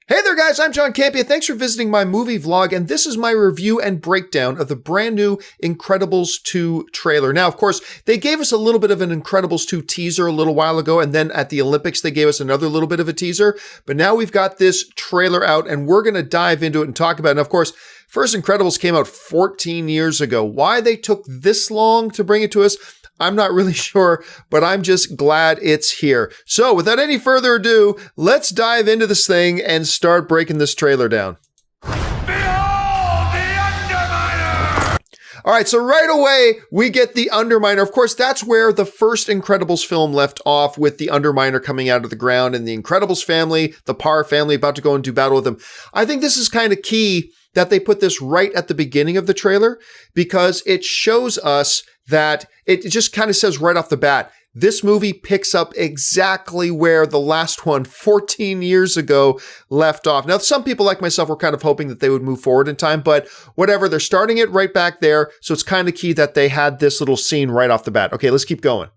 Hey there guys, I'm John Campea. Thanks for visiting my movie vlog, and this is my review and breakdown of the brand new Incredibles 2 trailer. Now, of course, they gave us a little bit of an Incredibles 2 teaser a little while ago, and then at the Olympics, they gave us another little bit of a teaser. But now we've got this trailer out, and we're going to dive into it and talk about it. And of course, first Incredibles came out 14 years ago. Why they took this long to bring it to us, I'm not really sure, but I'm just glad it's here. So without any further ado, let's dive into this thing and start breaking this trailer down. Behold the Underminer! All right, so right away, we get the Underminer. Of course, that's where the first Incredibles film left off, with the Underminer coming out of the ground and the Incredibles family, the Parr family, about to go and do battle with him. I think this is kind of key that they put this right at the beginning of the trailer, because it shows us that it just kind of says right off the bat, this movie picks up exactly where the last one 14 years ago left off. Now, some people like myself were kind of hoping that they would move forward in time, but whatever, they're starting it right back there. So it's kind of key that they had this little scene right off the bat. Okay, let's keep going.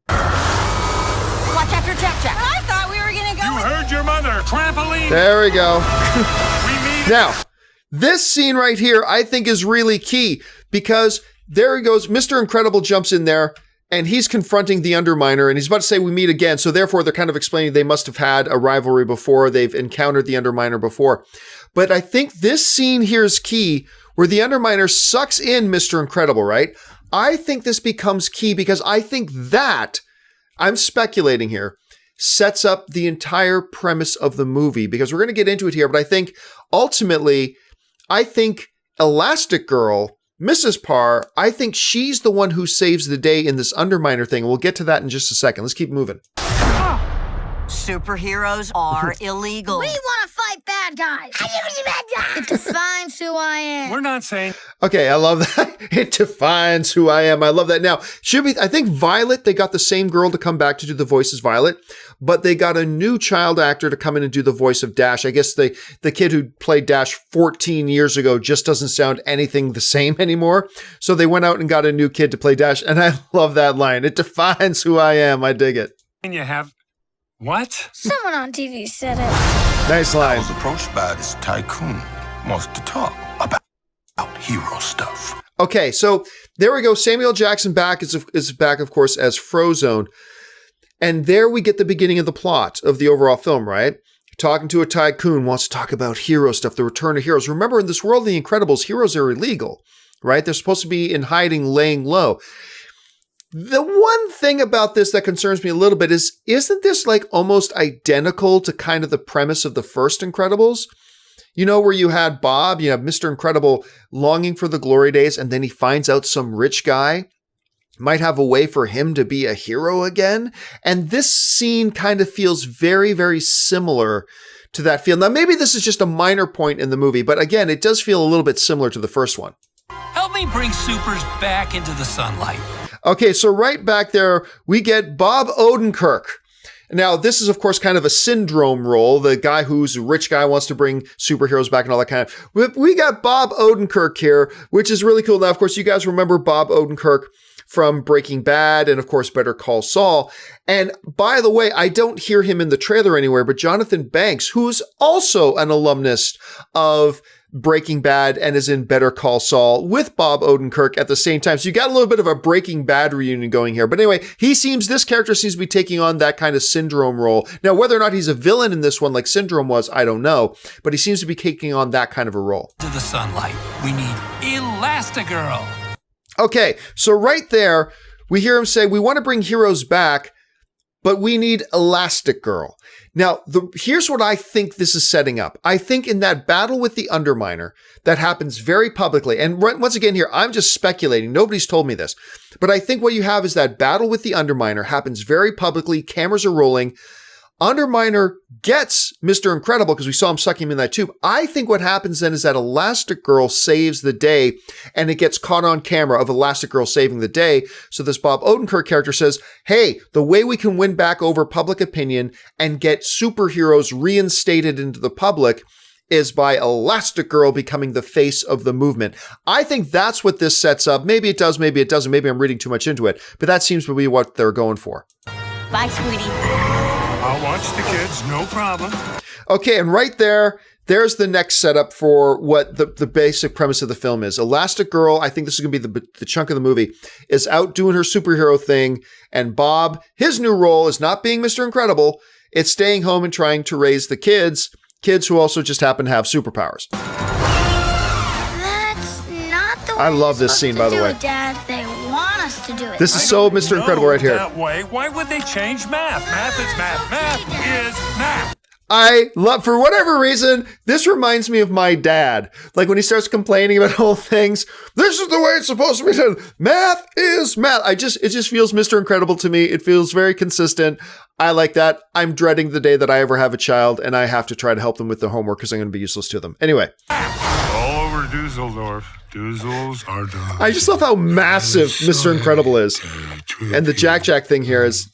Watch after Jack Jack. I thought we were going to go. You heard your mother. Trampoline. There we go. We meet. Now, this scene right here, I think, is really key, because there he goes. Mr. Incredible jumps in there and he's confronting the Underminer, and he's about to say we meet again. So therefore, they're kind of explaining they must have had a rivalry before. They've encountered the Underminer before. But I think this scene here is key, where the Underminer sucks in Mr. Incredible, right? I think this becomes key, because I think that, I'm speculating here, sets up the entire premise of the movie, because we're going to get into it here. But I think ultimately, I think Elastigirl, Mrs. Parr, I think she's the one who saves the day in this Underminer thing. We'll get to that in just a second. Let's keep moving. Superheroes are illegal. We want to fight bad guys. It defines who I am. We're not saying. Okay, I love that. It defines who I am. I love that. Now, I think Violet, they got the same girl to come back to do the voice as Violet, but they got a new child actor to come in and do the voice of Dash. I guess the kid who played Dash 14 years ago just doesn't sound anything the same anymore. So they went out and got a new kid to play Dash, and I love that line. It defines who I am. I dig it. You have what? Someone on TV said it. Nice I line. was approached by this tycoon. Wants to talk about hero stuff. Okay, so there we go. Samuel Jackson is back, of course, as Frozone. And there we get the beginning of the plot of the overall film, right? Talking to a tycoon, wants to talk about hero stuff, the return of heroes. Remember, in this world of the Incredibles, heroes are illegal, right? They're supposed to be in hiding, laying low. The one thing about this that concerns me a little bit is, isn't this like almost identical to kind of the premise of the first Incredibles? You know, where you had Bob, you have Mr. Incredible longing for the glory days, and then he finds out some rich guy might have a way for him to be a hero again. And this scene kind of feels very, very similar to that feel. Now, maybe this is just a minor point in the movie, but again, it does feel a little bit similar to the first one. Help me bring supers back into the sunlight. Okay, so right back there, we get Bob Odenkirk. Now, this is, of course, kind of a syndrome role. The guy who's a rich guy wants to bring superheroes back and all that kind of. We got Bob Odenkirk here, which is really cool. Now, of course, you guys remember Bob Odenkirk from Breaking Bad and, of course, Better Call Saul. And by the way, I don't hear him in the trailer anywhere, but Jonathan Banks, who's also an alumnus of Breaking Bad and is in Better Call Saul with Bob Odenkirk at the same time. So you got a little bit of a Breaking Bad reunion going here. But anyway, this character seems to be taking on that kind of syndrome role. Now, whether or not he's a villain in this one like Syndrome was, I don't know. But he seems to be taking on that kind of a role. To the sunlight. We need Elastigirl. Okay, so right there, we hear him say, we want to bring heroes back, but we need Elastigirl. Now, here's what I think this is setting up. I think in that battle with the Underminer that happens very publicly, and once again here, I'm just speculating. Nobody's told me this. But I think what you have is that battle with the Underminer happens very publicly. Cameras are rolling. Underminer gets Mr. Incredible because we saw him suck him in that tube. I think what happens then is that Elastigirl saves the day, and it gets caught on camera of Elastigirl saving the day. So this Bob Odenkirk character says, hey, the way we can win back over public opinion and get superheroes reinstated into the public is by Elastigirl becoming the face of the movement. I think that's what this sets up. Maybe it does, maybe it doesn't. Maybe I'm reading too much into it, but that seems to be what they're going for. Bye, sweetie. I'll watch the kids, no problem. Okay, and right there's the next setup for what the basic premise of the film is. Elastigirl, I think this is going to be the chunk of the movie, is out doing her superhero thing, and Bob, his new role is not being Mr. Incredible, it's staying home and trying to raise the kids who also just happen to have superpowers. That's not the way I love this scene, by the way. Dad, they want us to do it. This is so Mr. Incredible right here. That way. Why would they change math? Math is math. Math is math. I love, for whatever reason, this reminds me of my dad. Like when he starts complaining about whole things, this is the way it's supposed to be done. Math is math. It just feels Mr. Incredible to me. It feels very consistent. I like that. I'm dreading the day that I ever have a child and I have to try to help them with the homework because I'm going to be useless to them. Anyway. All over Dusseldorf. Dussels are done. I just love how massive Mr. Incredible is. And the Jack thing here is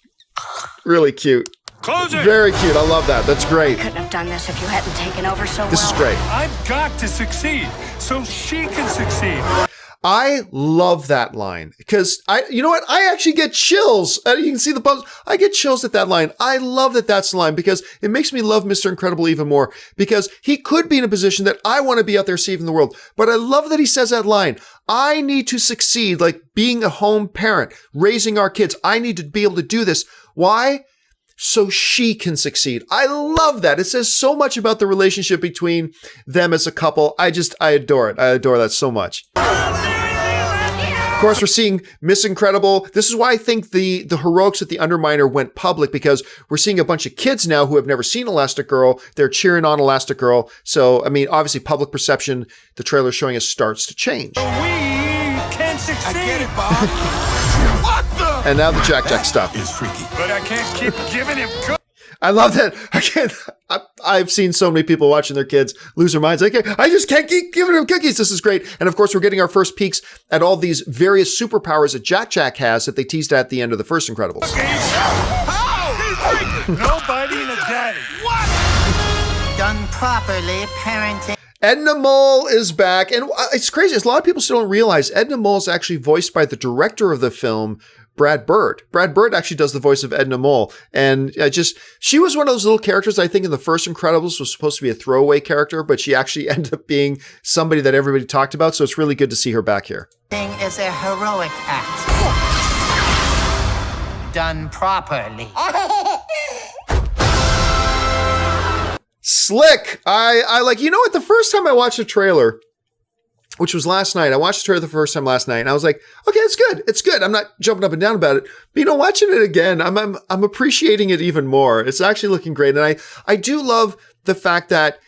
really cute. Close it! Very cute. I love that. That's great. Couldn't have done this if you hadn't taken over so well. This is great. I've got to succeed so she can succeed. I love that line because you know what? I actually get chills. You can see the buzz. I get chills at that line. I love that that's the line because it makes me love Mr. Incredible even more because he could be in a position that I want to be out there saving the world. But I love that he says that line. I need to succeed, like being a home parent, raising our kids. I need to be able to do this. Why? So she can succeed. I love that. It says so much about the relationship between them as a couple. I adore it. I adore that so much. Of course, we're seeing Miss Incredible. This is why I think the heroics at the Underminer went public because we're seeing a bunch of kids now who have never seen Elastigirl. They're cheering on Elastigirl. So, I mean, obviously public perception, the trailer showing us starts to change. We can succeed. I get it, Bob. What the? And now the Jack stuff. It's freaky. But I can't keep giving him I love that. I've seen so many people watching their kids lose their minds. I just can't keep giving them cookies. This is great. And of course, we're getting our first peeks at all these various superpowers that Jack has that they teased at the end of the first Incredibles. Nobody and a daddy. What? Done properly, parenting. Edna Mole is back. And it's crazy. A lot of people still don't realize Edna Mole is actually voiced by the director of the film, Brad Bird. Brad Bird actually does the voice of Edna Mole. And she was one of those little characters I think in the first Incredibles was supposed to be a throwaway character, but she actually ended up being somebody that everybody talked about. So it's really good to see her back here. Thing is a heroic act. Done properly. Slick. I like, you know what? The first time I watched a trailer, which was last night, I watched the trailer the first time last night and I was like, okay, it's good. It's good. I'm not jumping up and down about it. But watching it again, I'm appreciating it even more. It's actually looking great. And I do love the fact that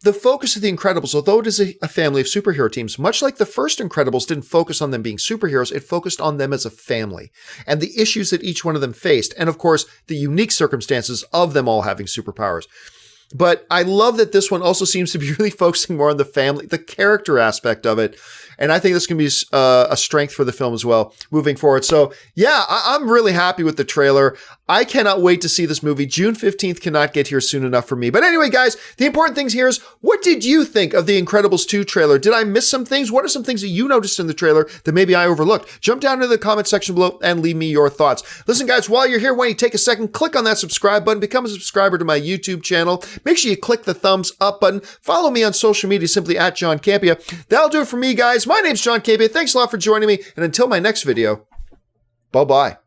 the focus of the Incredibles, although it is a family of superhero teams, much like the first Incredibles didn't focus on them being superheroes, it focused on them as a family and the issues that each one of them faced. And of course, the unique circumstances of them all having superpowers. But I love that this one also seems to be really focusing more on the family, the character aspect of it. And I think this can be a strength for the film as well moving forward. So yeah, I'm really happy with the trailer. I cannot wait to see this movie. June 15th cannot get here soon enough for me. But anyway, guys, the important things here is, what did you think of the Incredibles 2 trailer? Did I miss some things? What are some things that you noticed in the trailer that maybe I overlooked? Jump down into the comment section below and leave me your thoughts. Listen, guys, while you're here, why don't you take a second, click on that subscribe button, become a subscriber to my YouTube channel. Make sure you click the thumbs up button. Follow me on social media, simply at John Campea. That'll do it for me, guys. My name's John Campea. Thanks a lot for joining me. And until my next video, bye-bye.